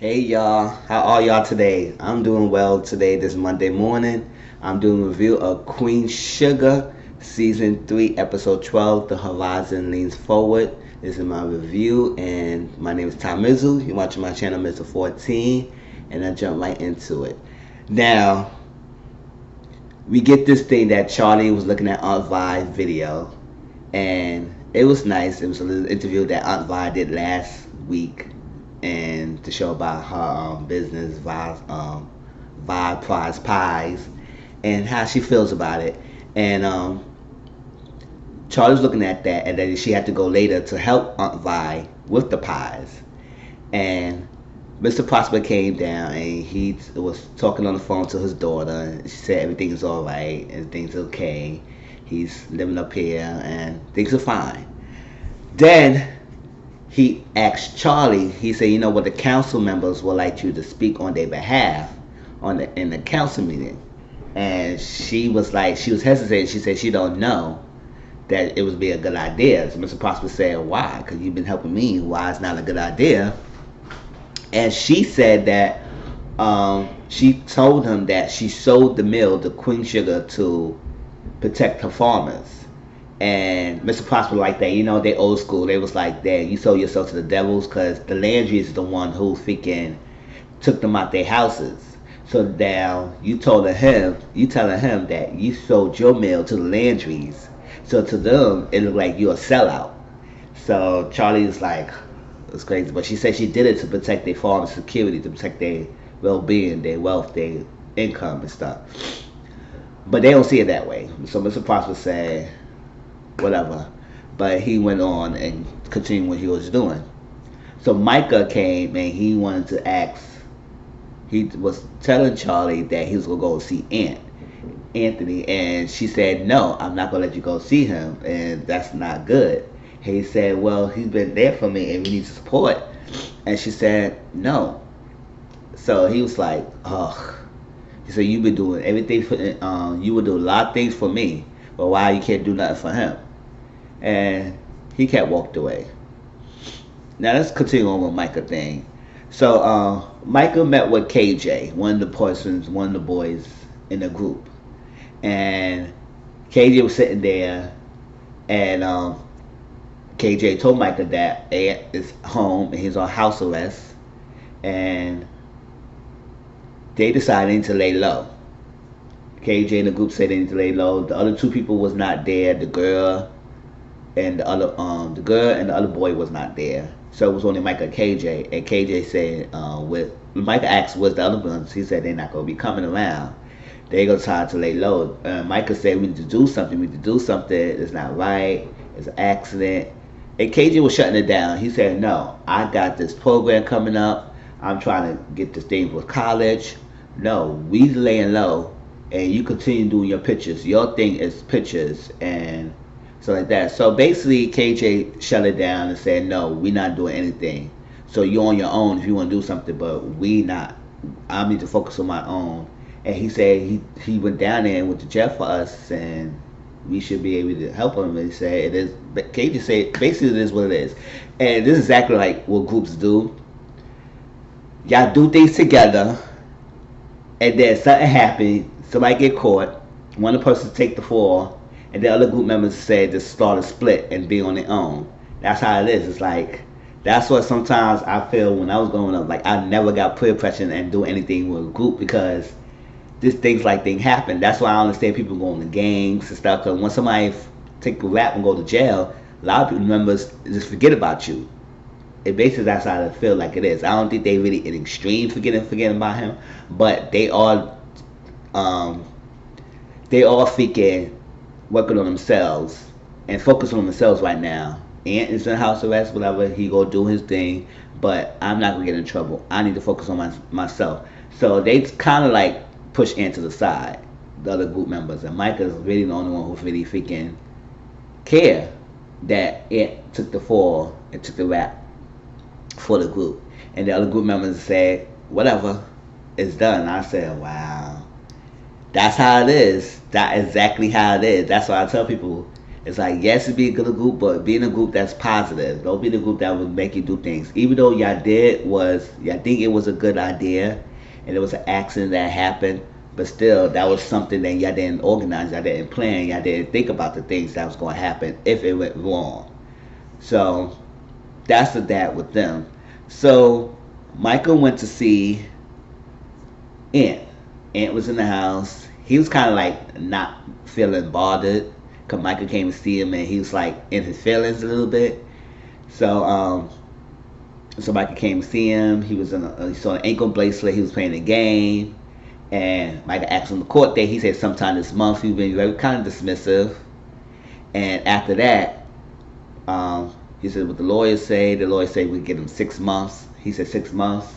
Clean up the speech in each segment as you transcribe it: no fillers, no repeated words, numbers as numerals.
Hey y'all, how are y'all today? I'm doing well today, this Monday morning. I'm doing a review of Queen Sugar, Season 3, Episode 12, The Horizon Leans Forward. This is my review, and my name is Tom Mizzle. You're watching my channel, Mr. 14, and I jump right into it. Now, we get this thing that Charlie was looking at Aunt Vi's video, and it was nice. It was a little interview that Aunt Vi did last week, and to show about her business, Vi Prize Pies, and how she feels about it. And Charlie was looking at that, and then she had to go later to help Aunt Vi with the pies. And Mr. Prosper came down, and he was talking on the phone to his daughter. And she said everything's all right, everything's okay. He's living up here, and things are fine. Then he asked Charlie. He said, "You know what? The council members would like you to speak on their behalf in the council meeting." And she was like, she was hesitating. She said she don't know that it would be a good idea. So Mr. Prosper said, "Why? Because you've been helping me. Why it's not a good idea?" And she said that she told him that she sold the mill, the Queen Sugar, to protect her farmers. And Mr. Prosper like that, they old school. They was like that. You sold yourself to the devils because the Landrys is the one who freaking took them out their houses. So now you telling him that you sold your mill to the Landrys. So to them, it looked like you're a sellout. So Charlie's like, it's crazy. But she said she did it to protect their farm security, to protect their well-being, their wealth, their income and stuff. But they don't see it that way. So Mr. Prosper said, whatever. But he went on and continued what he was doing. So Micah came and he wanted to ask. He was telling Charlie that he was gonna go see Anthony, and she said, "No, I'm not gonna let you go see him, and that's not good." He said, "Well, he's been there for me, and we need support." And she said, "No." So he was like, "Ugh." He said, "You've been doing everything for, you would do a lot of things for me, but why you can't do nothing for him?" And he kept walked away. Now let's continue on with Micah thing. So Micah met with KJ, one of the boys in the group, and KJ was sitting there, and KJ told Micah that Ant is home and he's on house arrest, and they decided to lay low. KJ and the group said they need to lay low. The other two people was not there. The girl and the other boy was not there. So it was only Micah and KJ. And KJ said, Micah asked what's the other ones. He said they're not gonna be coming around. They gonna try to lay low. Micah said we need to do something. We need to do something. It's not right. It's an accident. And KJ was shutting it down. He said, "No, I got this program coming up. I'm trying to get this thing with college. No, we laying low, and you continue doing your pictures. Your thing is pictures and so like that." So basically, KJ shut it down and said, "No, we're not doing anything. So you're on your own if you want to do something, but we not. I need to focus on my own." And he said he went down there and went to jail for us, and we should be able to help him. And he said it is. But KJ said basically it is what it is, and this is exactly like what groups do. Y'all do things together, and then something happen, somebody get caught, one of the persons take the fall, and the other group members say just start a split and be on their own. That's how it is. It's like that's what sometimes I feel when I was growing up. Like I never got peer pressure and do anything with a group because this thing happen. That's why I understand people going to gangs and stuff. Because when somebody take a rap and go to jail, a lot of people members just forget about you. It basically that's how I feel like it is. I don't think they really in extreme forgetting about him, but um they all freaking working on themselves and focusing on themselves right now. Ant is in house arrest, whatever. He go do his thing, but I'm not gonna get in trouble. I need to focus on myself. So they kind of like push Ant to the side, the other group members, and Micah's really the only one who really freaking care that Ant took the fall and took the rap for the group. And the other group members said, "Whatever, it's done." And I said, "Wow, that's how it is. That exactly how it is." That's why I tell people It's like, yes, it be a good group, but be in a group that's positive. Don't be the group that would make you do things. Even though y'all think it was a good idea, and it was an accident that happened, but still, that was something that y'all didn't organize, y'all didn't plan, y'all didn't think about the things that was going to happen if it went wrong. So that's the that with them. So Michael went to see Aunt. Aunt was in the house. He was kind of like not feeling bothered because Michael came to see him and he was like in his feelings a little bit. So Michael came to see him. He saw an ankle bracelet. He was playing a game, and Michael asked him the court date. He said sometime this month. He was being very kind of dismissive. And after that, he said what the lawyers say. The lawyers say we give him 6 months. He said 6 months.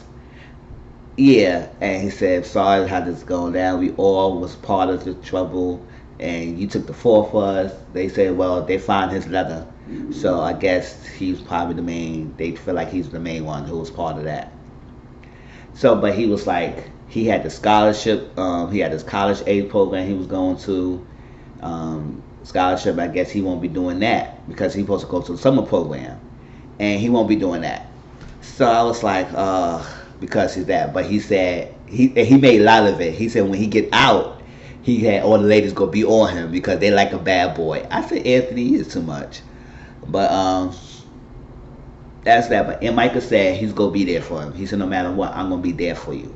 Yeah, and he said, sorry how this is going down. We all was part of the trouble, and you took the fall for us. They said, well, they found his letter. So I guess he's probably the main, they feel like he's the main one who was part of that. So, but he was like, he had the scholarship, he had his college aid program he was going to. Scholarship, I guess he won't be doing that because he's supposed to go to the summer program. And he won't be doing that. So I was like, because he's that. But he said he made a lot of it. He said when he get out, he had all the ladies go be on him because they like a bad boy. I said Anthony is too much, but that's that. But and Micah said he's gonna be there for him. He said no matter what, I'm gonna be there for you.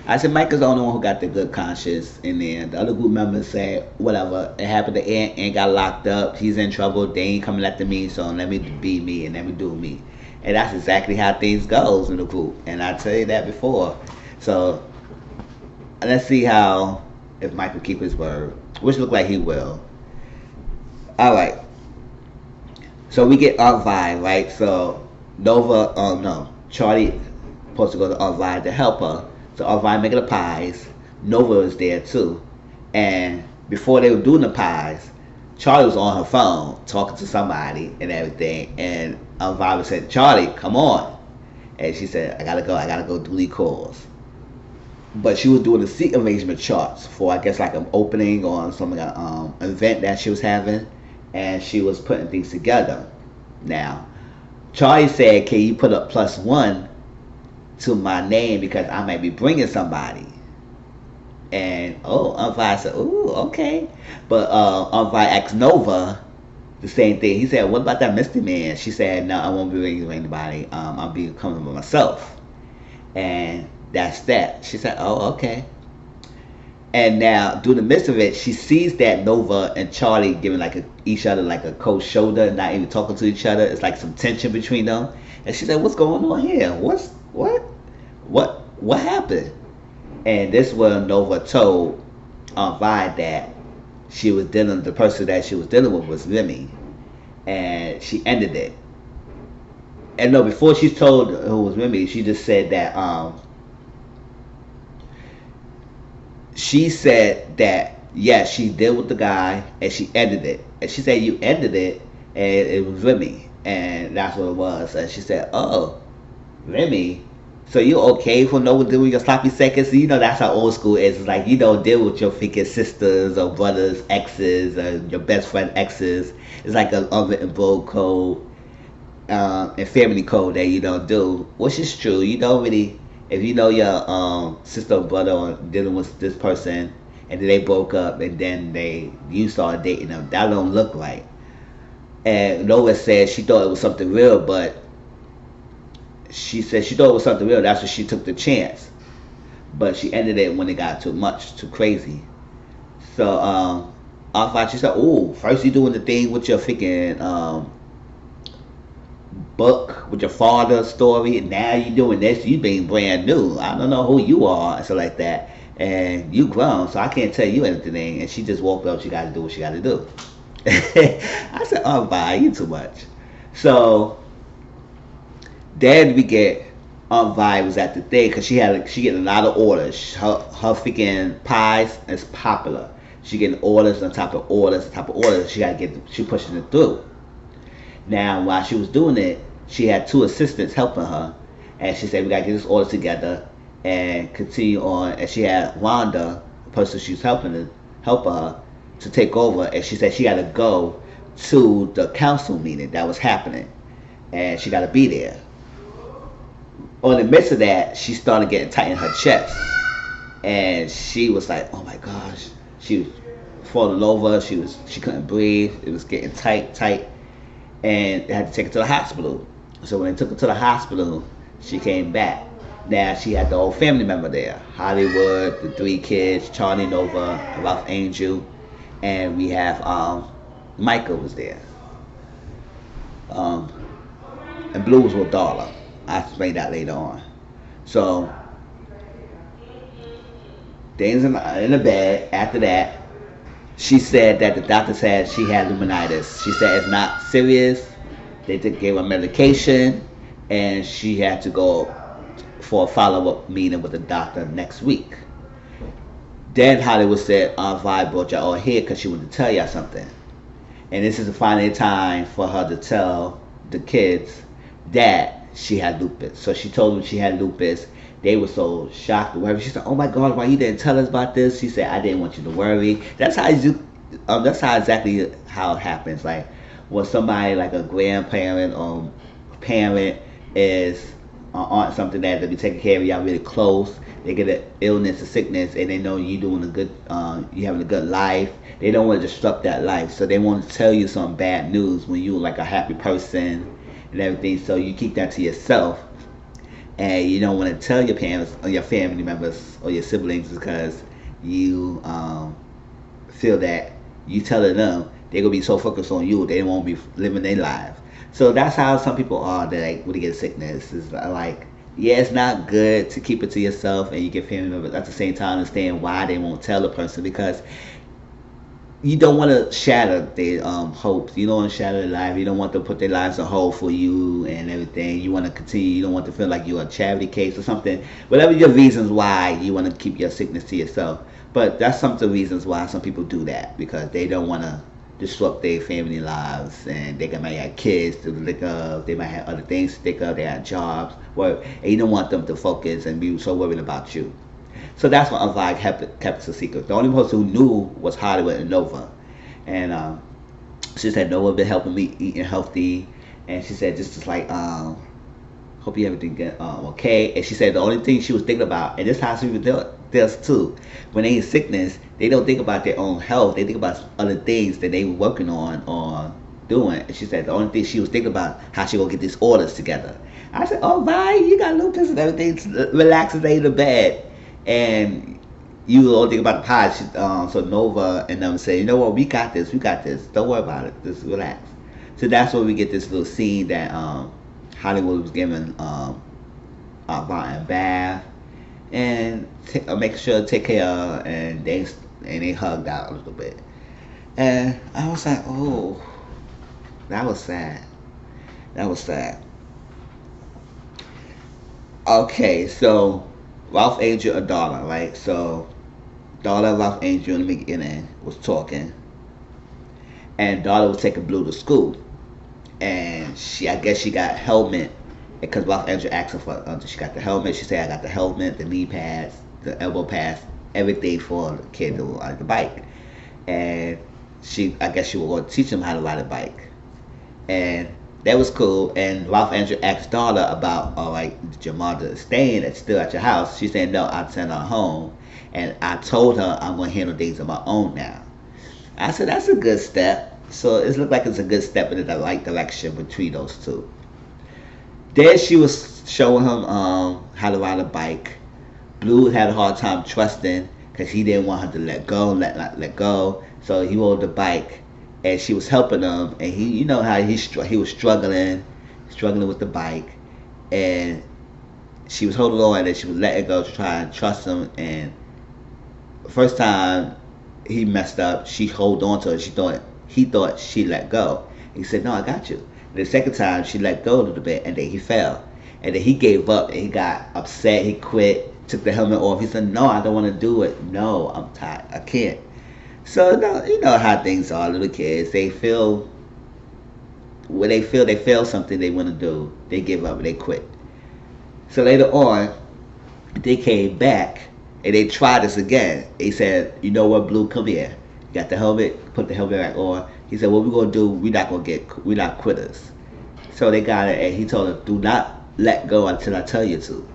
I said Micah's the only one who got the good conscience in there. The other group members said whatever. It happened to Ant got locked up. He's in trouble. They ain't coming after me, so let me be me and let me do me. And that's exactly how things goes in the group. And I tell you that before. So let's see how if Mike will keep his word, which look like he will. All right. So we get Aunt Vi, right? So Nova, no, Charlie supposed to go to Aunt Vi to help her. So Aunt Vi making the pies. Nova was there too. And before they were doing the pies, Charlie was on her phone talking to somebody and everything, and Violet said, Charlie, come on. And she said, I gotta go do these calls. But she was doing the seat arrangement charts for, I guess, like an opening or something, an event that she was having, and she was putting things together. Now, Charlie said, can you put up +1 to my name because I might be bringing somebody? And Aunt Vi said, ooh, okay. But Aunt Vi asked Nova the same thing. He said, what about that Misty man? She said, no, I won't be bringing anybody. I'll be coming by myself. And that's that. She said, oh, okay. And now, through the midst of it, she sees that Nova and Charlie giving like each other like a cold shoulder, not even talking to each other. It's like some tension between them. And she said, what's going on here? What happened? And this was Nova told Aunt Vi that the person that she was dealing with was Remy, and she ended it. And no, before she told who was Remy, she just said that she said that yes, she dealt with the guy and she ended it. And she said you ended it, and it was Remy, and that's what it was. And she said, oh, Remy. So you okay for no doing your sloppy seconds? So you know that's how old school is. It's like you don't deal with your freaking sisters or brothers, exes, or your best friend exes. It's like an unwritten bro code and family code that you don't do, which is true. You don't really, if you know your sister or brother or dealing with this person and then they broke up and then you started dating them, that don't look right. And Nova said she thought it was something real, but she said she thought it was something real. That's why she took the chance. But she ended it when it got too much, too crazy. So, she said, oh, first you doing the thing with your freaking book, with your father's story, and now you doing this. You being brand new. I don't know who you are, and so like that. And you grown, so I can't tell you anything. And she just walked up, she got to do what she got to do. I said, oh, bye, you too much. So, then we get Aunt Vi was at the thing because she getting a lot of orders. Her freaking pies is popular. She getting orders on top of orders on top of orders. She pushing it through. Now while she was doing it, she had 2 assistants helping her, and she said we gotta get this order together and continue on. And she had Rhonda, the person she's helping her, to take over, and she said she gotta go to the council meeting that was happening, and she got to be there. On the midst of that, she started getting tight in her chest, and she was like, "Oh my gosh!" She was falling over. She couldn't breathe. It was getting tight, and they had to take her to the hospital. So when they took her to the hospital, she came back. Now she had the whole family member there: Hollywood, the three kids, Charlie Nova, Ralph Angel, and we have Michael was there. Um, and Blue was with Darla. I explained that later on. So Dane's in the bed. After that, she said that the doctor said she had pneumonitis. She said it's not serious. They gave her medication, and she had to go for a follow-up meeting with the doctor next week. Then Hollywood said, Aunt Vi brought y'all all here because she wanted to tell y'all something. And this is finally time for her to tell the kids that she had lupus. So she told them she had lupus. They were so shocked. She said, "Oh my God, why you didn't tell us about this?" She said, "I didn't want you to worry." That's how exactly how it happens. Like when somebody like a grandparent or parent is on something that they be taking care of y'all really close. They get an illness or sickness, and they know you doing a good, you having a good life. They don't want to disrupt that life, so they want to tell you some bad news when you like a happy person and everything. So you keep that to yourself, and you don't want to tell your parents or your family members or your siblings because you feel that you telling them they're gonna be so focused on you they won't be living their lives. So that's how some people are that like when they get sickness. It's like, yeah, it's not good to keep it to yourself and you get family members at the same time understand why they won't tell the person, because you don't want to shatter their hopes. You don't want to shatter their life. You don't want to put their lives on hold for you and everything. You want to continue. You don't want to feel like you're a charity case or something. Whatever your reasons why you want to keep your sickness to yourself. But that's some of the reasons why some people do that, because they don't want to disrupt their family lives, and they might have kids to think of, they might have other things to think of, they have jobs, work, and you don't want them to focus and be so worried about you. So that's why Unvibe kept it a secret. The only person who knew was Hollywood and Nova, and she said Nova been helping me eating healthy, and she said just like hope you everything get okay. And she said the only thing she was thinking about, and this is how some people do it, does too, when they in sickness, they don't think about their own health. They think about other things that they were working on or doing. And she said the only thing she was thinking about how she gonna get these orders together. I said, "Oh, Vi, you got lupus and everything. Relax and lay in the bed." And you all think about the pie. So Nova and them say, "You know what? We got this. We got this. Don't worry about it. Just relax." So that's where we get this little scene that Hollywood was giving Vi a bath and make sure to take care of her, and they hugged out a little bit, and I was like, oh, that was sad. That was sad. Okay, so Ralph Angel and Darla, right? So Darla and Ralph Angel in the beginning was talking, and Darla was taking Blue to school, and I guess she got helmet because Ralph Angel asked her for she got the helmet. She said, "I got the helmet, the knee pads, the elbow pads, everything for the kid to ride the bike." And I guess she was going to teach him how to ride a bike, and that was cool. And Ralph Angel asked Darla about, all right, did your mother staying still at your house? She said, "No, I sent her home, and I told her I'm going to handle things on my own now." I said, that's a good step. So it looked like it's a good step in the right direction between those two. Then she was showing him how to ride a bike. Blue had a hard time trusting because he didn't want her to let go. So he rode the bike, and she was helping him. And he, you know how he was struggling with the bike, and she was holding on, and she was letting go to try and trust him. And the first time he messed up, she held on to her. He thought she let go. He said, "No, I got you." The second time she let go a little bit, and then he fell, and then he gave up and he got upset. He quit, took the helmet off. He said, "No, I don't want to do it. No, I'm tired. I can't." So no, you know how things are. Little kids, they feel when they feel something they want to do, they give up and they quit. So later on, they came back and they tried this again. They said, "You know what, Blue, come here." Got the helmet, put the helmet back on. He said, what we gonna do, we're not quitters. So they got it, and he told them, do not let go until I tell you to.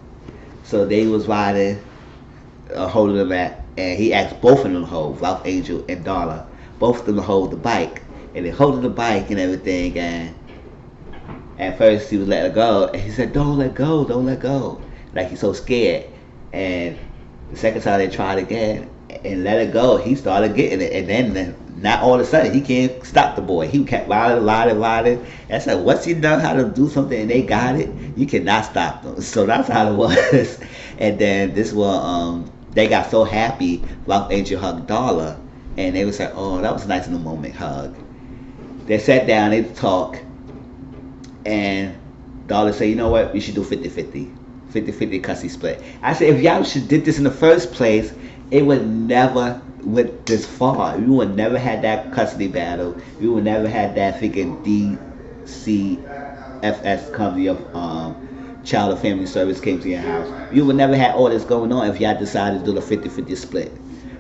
So they was riding, holding them back, and he asked both of them to hold, Ralph Angel and Darla, both of them to hold the bike. And they holding the bike and everything, and at first he was letting her go, and he said, don't let go, don't let go. Like he's so scared. And the second time they tried again and let it go, he started getting it. And then not all of a sudden, he can't stop the boy. He kept riding. And I said, once you know how to do something and they got it, you cannot stop them. So that's how it was. And then this one, they got so happy, Ralph Angel hugged Darla. And they was like, oh, that was nice in the moment, hug. They sat down, they talked. And Darla said, you know what, we should do 50-50. 50-50 custody split. I said, if y'all should did this in the first place, it would never went this far. We would never had that custody battle. We would never had that freaking DCFS company of Child and Family Service came to your house. You would never had all this going on if y'all decided to do the 50-50 split.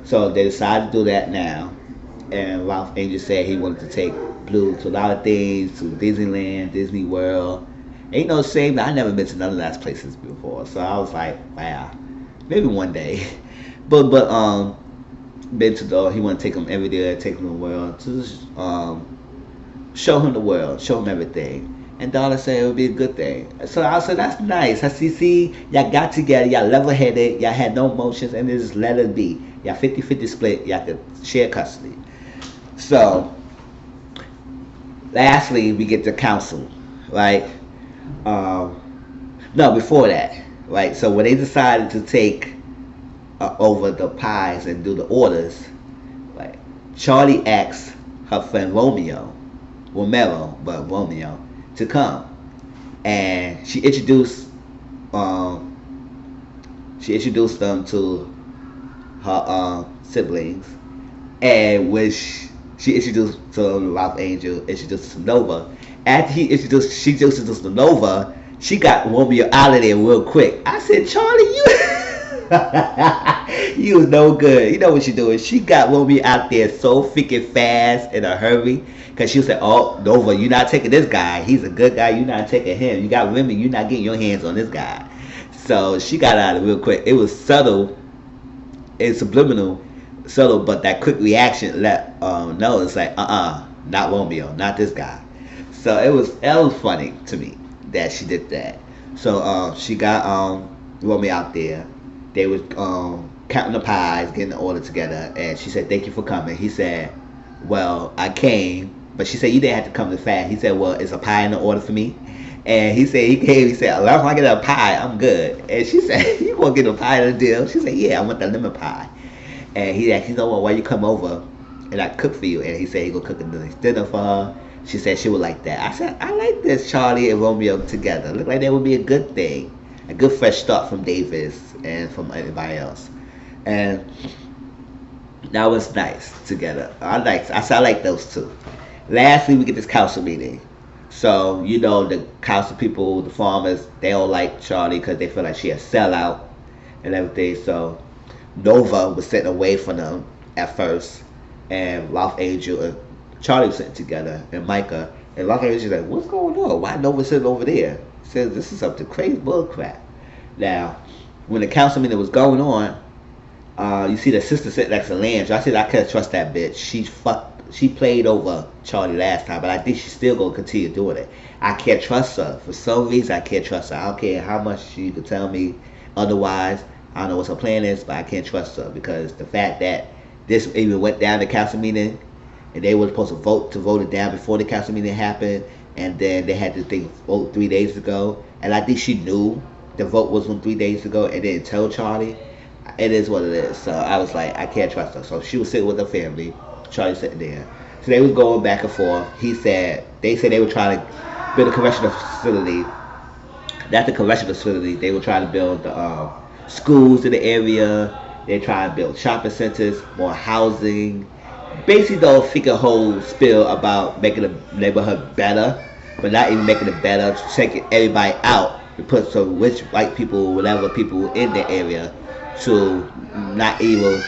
So they decided to do that now. And Ralph Angel said he wanted to take Blue to a lot of things, to Disneyland, Disney World. Ain't no shame, I never been to none of those places before. So I was like, wow, maybe one day. But been to the, he want to take him every day, take him to the world, to just, show him the world, show him everything. And Darla said it would be a good thing. So I said, that's nice. I see, y'all got together, y'all level-headed, y'all had no emotions, and just let it be. Y'all 50-50 split, y'all could share custody. So, lastly, we get to counsel, right? No, before that, right? So when they decided to take over the pies and do the orders, right? Charlie asked her friend Romeo to come, and she introduced them to her siblings, and when she introduced to Ralph Angel, introduced to Nova. After she introduced to Nova, she got Romeo out of there real quick. I said, Charlie, you was no good. You know what she doing? She got Romeo out there so freaking fast in a hurry. Because she was like, oh, Nova, you're not taking this guy. He's a good guy. You're not taking him. You got Remy. You're not getting your hands on this guy. So she got out of it real quick. It was subtle and subliminal. Subtle, but that quick reaction let know it's like, not Romeo. Not this guy. So it was funny to me that she did that. So she got Romeo out there. They was counting the pies, getting the order together, and she said, thank you for coming. He said, well, I came, but she said, you didn't have to come this fast. He said, well, is a pie in the order for me? And he said, he said, as long as I get a pie, I'm good. And she said, you gonna get a pie in the deal? She said, yeah, I want the lemon pie. And he asked, you know what, why you come over and I cook for you? And he said he gonna cook a nice dinner for her. She said she would like that. I said, I like this Charlie and Romeo together. Look like that would be a good thing. A good fresh start from Davis and from everybody else. And that was nice together. I like those two. Lastly, we get this council meeting. So, you know, the council people, the farmers, they don't like Charlie because they feel like she a sellout and everything. So Nova was sitting away from them at first, and Ralph Angel and Charlie was sitting together, and Micah. And Ralph Angel was like, what's going on? Why Nova sitting over there? He says, this is something crazy bull crap. Now, when the council meeting was going on, you see the sister sitting next to Landry. I said, I can't trust that bitch. She played over Charlie last time, but I think she's still going to continue doing it. I can't trust her. For some reason, I can't trust her. I don't care how much she could tell me otherwise. I don't know what her plan is, but I can't trust her because the fact that this even went down the council meeting and they were supposed to vote it down before the council meeting happened, and then they had to vote 3 days ago, and I think she knew the vote was on 3 days ago and didn't tell Charlie. It is what it is. So I was like, I can't trust her. So she was sitting with her family. Charlie sitting there. So they was going back and forth. They said they were trying to build a correctional facility. Not the correctional facility. They were trying to build schools in the area. They trying to build shopping centers, more housing. Basically, the whole spiel about making the neighborhood better, but not even making it better, taking everybody out to put some rich white people, whatever people in the area, to not even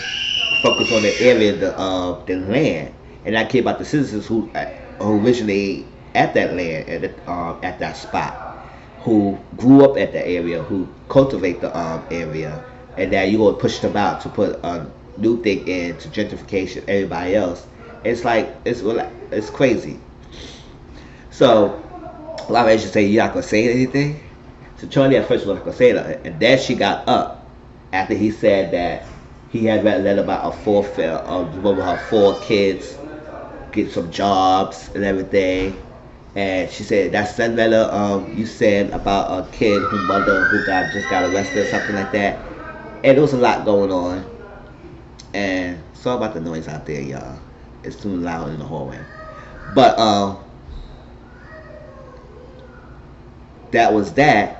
focus on the area, the land, and I care about the citizens who originally at that land at that spot, who grew up at the area, who cultivate the area, and that you gonna push them out to put a new thing in to gentrification everybody else. It's like it's crazy. So a lot of agents say you're not gonna say anything. So Charlie at first was not gonna say nothing, and then she got up after he said that he had read a letter about her 4 kids get some jobs and everything. And she said that same letter you said about a kid whose mother who just got arrested or something like that. And there was a lot going on. And sorry about the noise out there, y'all. It's too loud in the hallway. But that was that.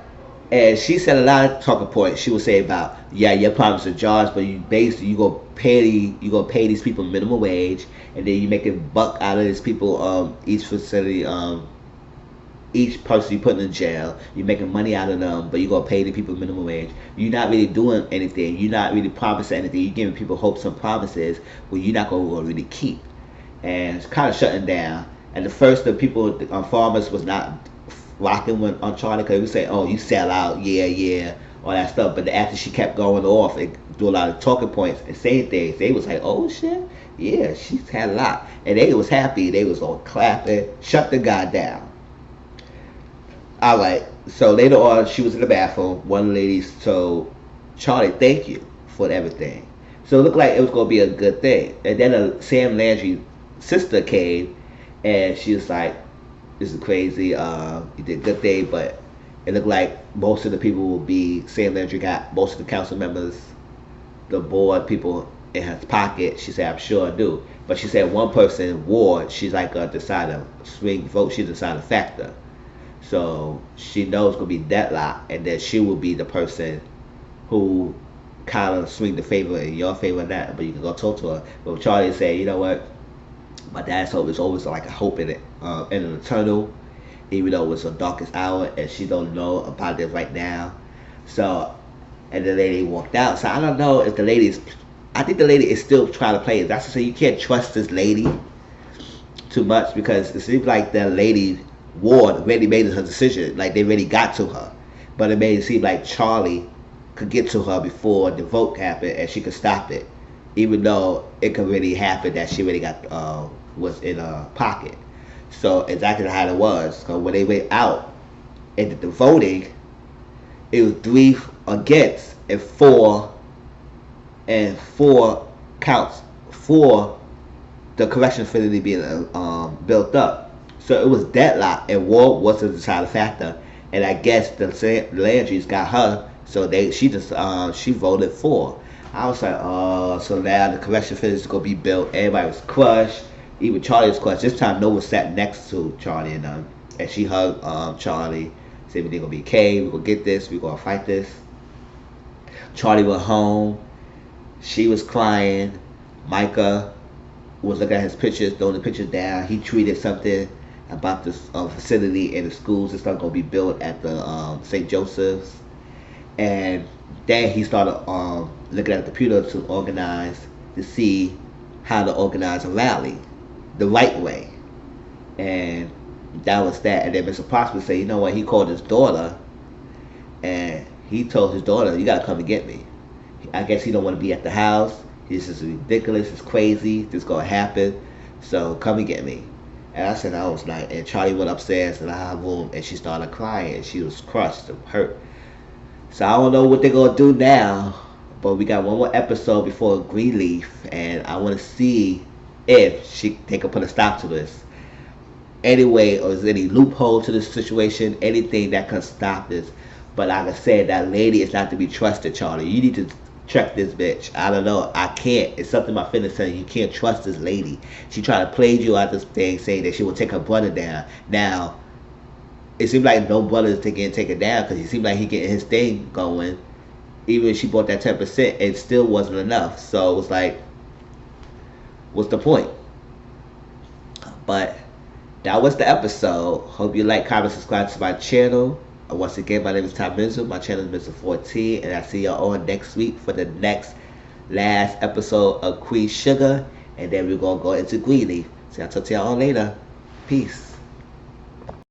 And she said a lot of talking points. She would say about, yeah, your problems are jobs, but you gonna pay these people minimum wage, and then you make a buck out of these people. Each facility, each person you put in jail, you're making money out of them, but you're gonna pay the people minimum wage. You're not really doing anything. You're not really promising anything. You're giving people hopes and promises where you're not gonna really keep. And it's kind of shutting down. And the first, the people, farmers was not rocking with on Charlie because we say, "Oh, you sell out, yeah, all that stuff." But after she kept going off and do a lot of talking points and saying things, they was like, "Oh shit, yeah, she's had a lot," and they was happy. They was all clapping, shut the guy down. All right. So later on, she was in the bathroom. One of the ladies told Charlie, "Thank you for everything." So it looked like it was gonna be a good thing. And then Sam Landry's sister came, and she was like, "This is crazy. You did a good thing, but it looked like most of the people will be Sam Landry got most of the council members, the board people in his pocket." She said, "I'm sure I do." But she said one person, Ward, she's like a decider, swing vote. She's a deciding factor. So she knows it's gonna be deadlock, and then she will be the person who kind of swing the favor in your favor, that. But you can go talk to her. But Charlie said, "You know what? My dad's hope is always like a hope in it, in an eternal, even though it's the darkest hour, and she don't know about this right now." So, and the lady walked out. So I don't know if the lady's. I think the lady is still trying to play it. That's to say, you can't trust this lady too much because it seems like the lady Ward already made her decision. Like they already got to her, but it made it seem like Charlie could get to her before the vote happened, and she could stop it, even though it could really happen that she really got was in her pocket. So exactly how it was. So when they went out and did the voting, it was 3 against and four counts for the correction facility being built up. So it was deadlock, and Ward was the deciding factor. And I guess the Landry's got her, so she voted for. I was like, oh, so now the correction facility is gonna be built. Everybody was crushed. Even Charlie was crushed. This time, Nova sat next to Charlie, and she hugged Charlie. Said, "Everything gonna be okay. We're gonna get this. We're gonna fight this." Charlie went home. She was crying. Micah was looking at his pictures, throwing the pictures down. He tweeted something about this facility and the schools that's gonna be built at the St. Joseph's, and then he started looking at the computer to organize to see how to organize a rally the right way, and that was that. And then Mr. Prosper said, "You know what?" He called his daughter, and he told his daughter, "You gotta come and get me." I guess he don't want to be at the house. This is ridiculous. It's crazy. This is gonna happen. So come and get me. And I said, I was like, and Charlie went upstairs to her room, and she started crying, and she was crushed and hurt. So I don't know what they're gonna do now, but we got one more episode before Greenleaf, and I want to see if they can put a stop to this. Anyway, or is there any loophole to this situation? Anything that can stop this? But like I said, that lady is not to be trusted, Charlie. You need to check this bitch. I don't know. I can't. It's something my feelings saying. You can't trust this lady. She tried to play you out this thing, saying that she will take her brother down. Now, it seems like no brother is taking it down because he seemed like he getting his thing going. Even if she bought that 10%, it still wasn't enough. So it was like, what's the point? But that was the episode. Hope you like, comment, subscribe to my channel. Once again, my name is Mizzle. My channel is Mizzle 14, and I see y'all on next week for the next last episode of Queen Sugar, and then we're gonna go into Greeley. So I'll talk to y'all later. Peace.